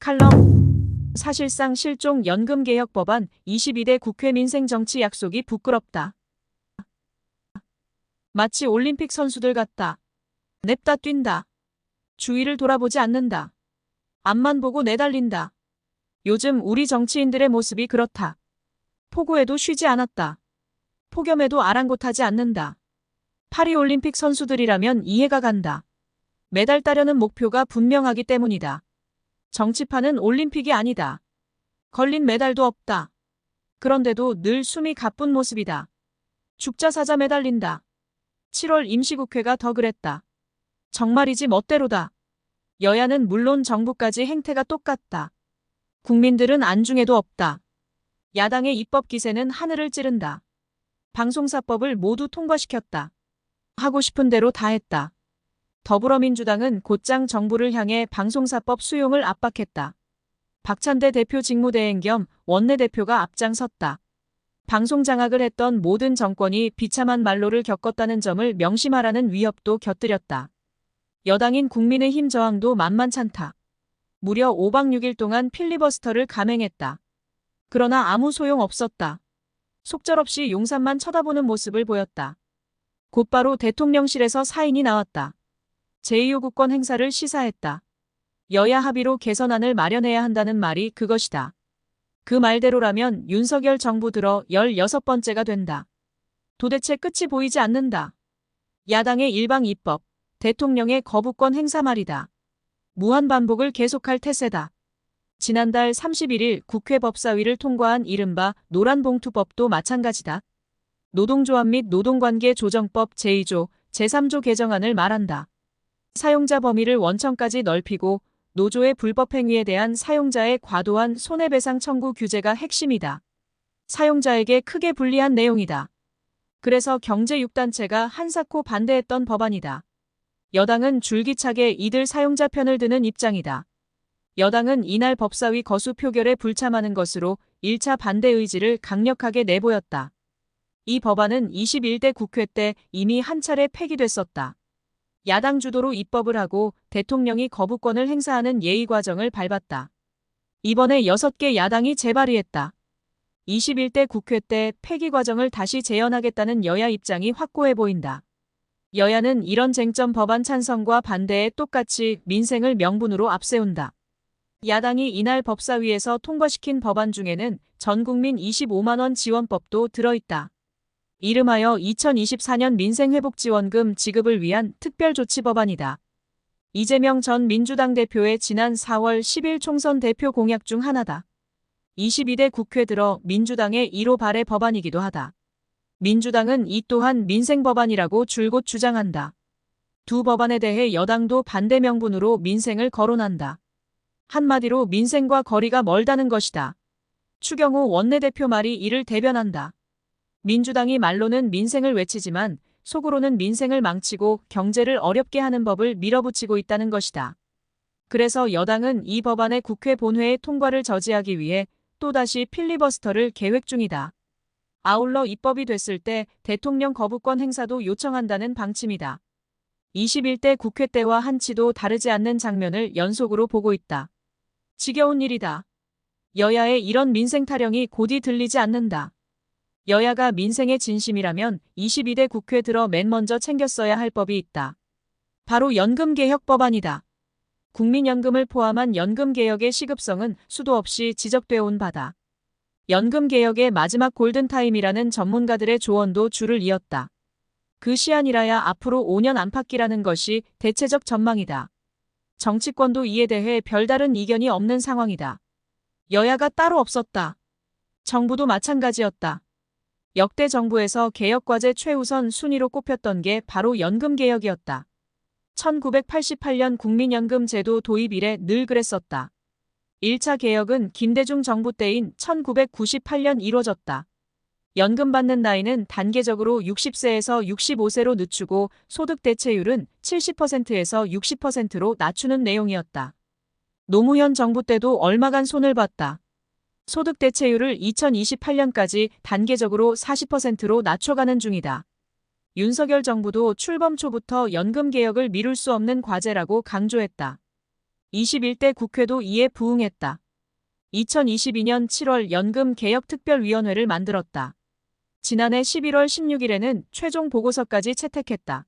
칼럼. 사실상 실종 연금개혁 법안 22대 국회 민생정치 약속이 부끄럽다. 마치 올림픽 선수들 같다. 냅다 뛴다. 주위를 돌아보지 않는다. 앞만 보고 내달린다. 요즘 우리 정치인들의 모습이 그렇다. 폭우에도 쉬지 않았다. 폭염에도 아랑곳하지 않는다. 파리올림픽 선수들이라면 이해가 간다. 메달 따려는 목표가 분명하기 때문이다. 정치판은 올림픽이 아니다. 걸린 메달도 없다. 그런데도 늘 숨이 가쁜 모습이다. 죽자 사자 매달린다. 7월 임시국회가 더 그랬다. 정말이지 멋대로다. 여야는 물론 정부까지 행태가 똑같다. 국민들은 안중에도 없다. 야당의 입법 기세는 하늘을 찌른다. 방송사법을 모두 통과시켰다. 하고 싶은 대로 다 했다. 더불어민주당은 곧장 정부를 향해 방송사법 수용을 압박했다. 박찬대 대표 직무대행 겸 원내대표가 앞장섰다. 방송 장악을 했던 모든 정권이 비참한 말로를 겪었다는 점을 명심하라는 위협도 곁들였다. 여당인 국민의힘 저항도 만만찮다. 무려 5박 6일 동안 필리버스터를 감행했다. 그러나 아무 소용 없었다. 속절없이 용산만 쳐다보는 모습을 보였다. 곧바로 대통령실에서 사인이 나왔다. 제2요구권 행사를 시사했다. 여야 합의로 개선안을 마련해야 한다는 말이 그것이다. 그 말대로라면 윤석열 정부 들어 16번째가 된다. 도대체 끝이 보이지 않는다. 야당의 일방 입법, 대통령의 거부권 행사 말이다. 무한 반복을 계속할 태세다. 지난달 31일 국회 법사위를 통과한 이른바 노란봉투법도 마찬가지다. 노동조합 및 노동관계 조정법 제2조, 제3조 개정안을 말한다. 사용자 범위를 원천까지 넓히고 노조의 불법 행위에 대한 사용자의 과도한 손해배상 청구 규제가 핵심이다. 사용자에게 크게 불리한 내용이다. 그래서 경제 6단체가 한사코 반대했던 법안이다. 여당은 줄기차게 이들 사용자 편을 드는 입장이다. 여당은 이날 법사위 거수 표결에 불참하는 것으로 1차 반대 의지를 강력하게 내보였다. 이 법안은 21대 국회 때 이미 한 차례 폐기됐었다. 야당 주도로 입법을 하고 대통령이 거부권을 행사하는 예의 과정을 밟았다. 이번에 6개 야당이 재발의했다. 21대 국회 때 폐기 과정을 다시 재현하겠다는 여야 입장이 확고해 보인다. 여야는 이런 쟁점 법안 찬성과 반대에 똑같이 민생을 명분으로 앞세운다. 야당이 이날 법사위에서 통과시킨 법안 중에는 전국민 25만 원 지원법도 들어있다. 이름하여 2024년 민생회복지원금 지급을 위한 특별조치법안이다. 이재명 전 민주당 대표의 지난 4월 10일 총선 대표 공약 중 하나다. 22대 국회 들어 민주당의 1호 발의 법안이기도 하다. 민주당은 이 또한 민생법안이라고 줄곧 주장한다. 두 법안에 대해 여당도 반대 명분으로 민생을 거론한다. 한마디로 민생과 거리가 멀다는 것이다. 추경호 원내대표 말이 이를 대변한다. 민주당이 말로는 민생을 외치지만 속으로는 민생을 망치고 경제를 어렵게 하는 법을 밀어붙이고 있다는 것이다. 그래서 여당은 이 법안의 국회 본회의 통과를 저지하기 위해 또다시 필리버스터를 계획 중이다. 아울러 입법이 됐을 때 대통령 거부권 행사도 요청한다는 방침이다. 21대 국회 때와 한치도 다르지 않는 장면을 연속으로 보고 있다. 지겨운 일이다. 여야의 이런 민생 타령이 곧이 들리지 않는다. 여야가 민생의 진심이라면 22대 국회 들어 맨 먼저 챙겼어야 할 법이 있다. 바로 연금개혁 법안이다. 국민연금을 포함한 연금개혁의 시급성은 수도 없이 지적되어 온 바다. 연금개혁의 마지막 골든타임이라는 전문가들의 조언도 줄을 이었다. 그 시한이라야 앞으로 5년 안팎이라는 것이 대체적 전망이다. 정치권도 이에 대해 별다른 이견이 없는 상황이다. 여야가 따로 없었다. 정부도 마찬가지였다. 역대 정부에서 개혁과제 최우선 순위로 꼽혔던 게 바로 연금개혁이었다. 1988년 국민연금 제도 도입 이래 늘 그랬었다. 1차 개혁은 김대중 정부 때인 1998년 이뤄졌다. 연금 받는 나이는 단계적으로 60세에서 65세로 늦추고 소득 대체율은 70%에서 60%로 낮추는 내용이었다. 노무현 정부 때도 얼마간 손을 봤다. 소득 대체율을 2028년까지 단계적으로 40%로 낮춰가는 중이다. 윤석열 정부도 출범 초부터 연금 개혁을 미룰 수 없는 과제라고 강조했다. 21대 국회도 이에 부응했다. 2022년 7월 연금개혁특별위원회를 만들었다. 지난해 11월 16일에는 최종 보고서까지 채택했다.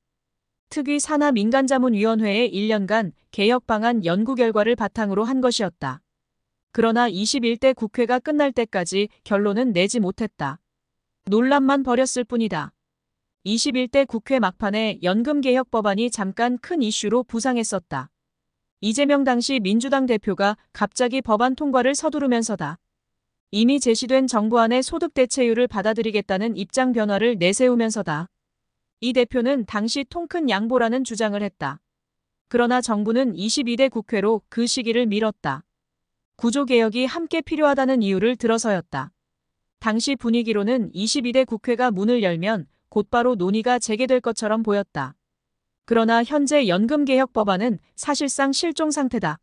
특위 산하민간자문위원회의 1년간 개혁 방안 연구 결과를 바탕으로 한 것이었다. 그러나 21대 국회가 끝날 때까지 결론은 내지 못했다. 논란만 벌였을 뿐이다. 21대 국회 막판에 연금개혁 법안이 잠깐 큰 이슈로 부상했었다. 이재명 당시 민주당 대표가 갑자기 법안 통과를 서두르면서다. 이미 제시된 정부안의 소득 대체율을 받아들이겠다는 입장 변화를 내세우면서다. 이 대표는 당시 통큰 양보라는 주장을 했다. 그러나 정부는 22대 국회로 그 시기를 미뤘다. 구조개혁이 함께 필요하다는 이유를 들어서였다. 당시 분위기로는 22대 국회가 문을 열면 곧바로 논의가 재개될 것처럼 보였다. 그러나 현재 연금개혁 법안은 사실상 실종 상태다.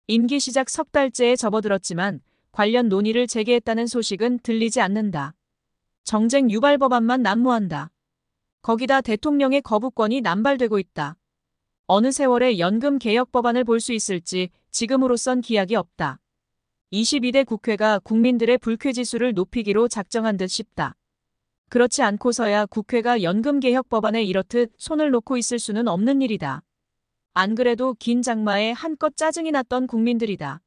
임기 시작 석 달째에 접어들었지만 관련 논의를 재개했다는 소식은 들리지 않는다. 정쟁 유발 법안만 난무한다. 거기다 대통령의 거부권이 남발되고 있다. 어느 세월에 연금개혁 법안을 볼 수 있을지 지금으로선 기약이 없다. 22대 국회가 국민들의 불쾌지수를 높이기로 작정한 듯 싶다. 그렇지 않고서야 국회가 연금개혁 법안에 이렇듯 손을 놓고 있을 수는 없는 일이다. 안 그래도 긴 장마에 한껏 짜증이 났던 국민들이다.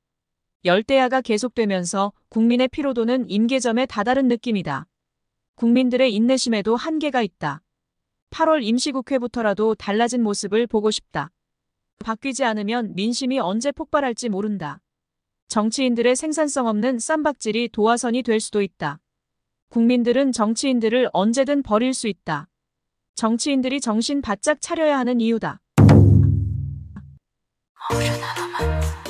열대야가 계속되면서 국민의 피로도는 임계점에 다다른 느낌이다. 국민들의 인내심에도 한계가 있다. 8월 임시국회부터라도 달라진 모습을 보고 싶다. 바뀌지 않으면 민심이 언제 폭발할지 모른다. 정치인들의 생산성 없는 쌈박질이 도화선이 될 수도 있다. 국민들은 정치인들을 언제든 버릴 수 있다. 정치인들이 정신 바짝 차려야 하는 이유다. 어른하다만